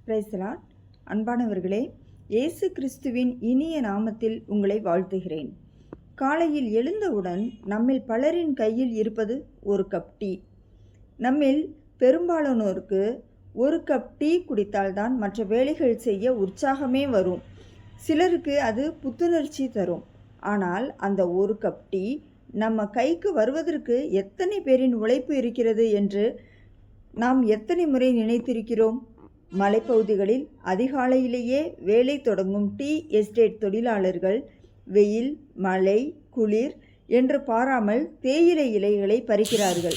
Praise the Lord. அன்பானவர்களே, இயேசு கிறிஸ்துவின் இனிய நாமத்தில் உங்களை வாழ்த்துகிறேன். காலையில் எழுந்தவுடன் நம்மில் பலரின் கையில் இருப்பது ஒரு கப் டீ. நம்மில் பெரும்பாலானோருக்கு ஒரு கப் டீ குடித்தால்தான் மற்ற வேலைகள் செய்ய உற்சாகமே வரும். சிலருக்கு அது புத்துணர்ச்சி தரும். ஆனால் அந்த ஒரு கப் டீ நம்ம கைக்கு வருவதற்கு எத்தனை பேரின் உழைப்பு இருக்கிறது என்று நாம் எத்தனை முறை நினைத்திருக்கிறோம்? மலைப்பகுதிகளில் அதிகாலையிலேயே வேலை தொடங்கும் டீ எஸ்டேட் தொழிலாளர்கள் வெயில், மழை, குளிர் என்று பாராமல் தேயிலை இலைகளை பறிக்கிறார்கள்.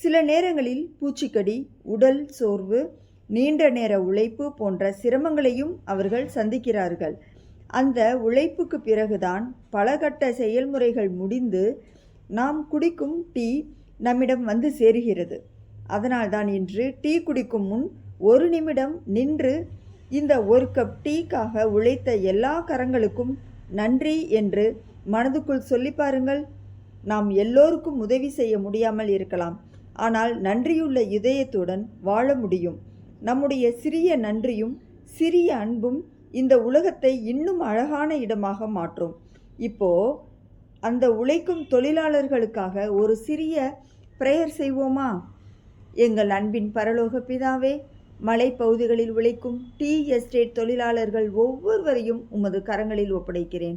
சில நேரங்களில் பூச்சிக்கடி, உடல் சோர்வு, நீண்ட நேர உழைப்பு போன்ற சிரமங்களையும் அவர்கள் சந்திக்கிறார்கள். அந்த உழைப்புக்கு பிறகுதான் பல கட்ட செயல்முறைகள் முடிந்து நாம் குடிக்கும் டீ நம்மிடம் வந்து சேருகிறது. அதனால்தான் இன்று டீ குடிக்கும் முன் ஒரு நிமிடம் நின்று இந்த ஒரு கப் டீக்காக உழைத்த எல்லா கரங்களுக்கும் நன்றி என்று மனதுக்குள் சொல்லி பாருங்கள். நாம் எல்லோருக்கும் உதவி செய்ய முடியாமல் இருக்கலாம், ஆனால் நன்றியுள்ள இதயத்துடன் வாழ முடியும். நம்முடைய சிறிய நன்றியும் சிறிய அன்பும் இந்த உலகத்தை இன்னும் அழகான இடமாக மாற்றும். இப்போ அந்த உழைக்கும் தொழிலாளர்களுக்காக ஒரு சிறிய பிரேயர் செய்வோமா? எங்கள் அன்பின் பரலோக பிதாவே, மலைப்பகுதிகளில் உழைக்கும் டீ எஸ்டேட் தொழிலாளர்கள் ஒவ்வொருவரையும் உமது கரங்களில் ஒப்படைக்கிறேன்.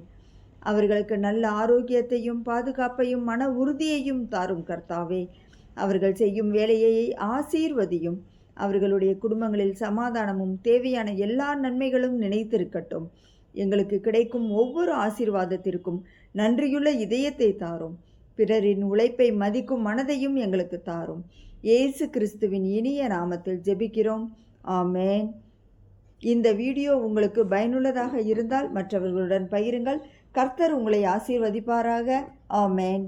அவர்களுக்கு நல்ல ஆரோக்கியத்தையும் பாதுகாப்பையும் மன உறுதியையும் தாரும் கர்த்தாவே. அவர்கள் செய்யும் வேலையை ஆசீர்வதியும். அவர்களுடைய குடும்பங்களில் சமாதானமும் தேவையான எல்லா நன்மைகளும் நினைத்திருக்கட்டும். எங்களுக்கு கிடைக்கும் ஒவ்வொரு ஆசீர்வாதத்திற்கும் நன்றியுள்ள இதயத்தை தாரும். பிறரின் உழைப்பை மதிக்கும் மனதையும் எங்களுக்கு தாரும். இயேசு கிறிஸ்துவின் இனிய நாமத்தில் ஜெபிக்கிறோம். ஆமேன். இந்த வீடியோ உங்களுக்கு பயனுள்ளதாக இருந்தால் மற்றவர்களுடன் பகிருங்கள். கர்த்தர் உங்களை ஆசீர்வதிப்பாராக. ஆமேன்.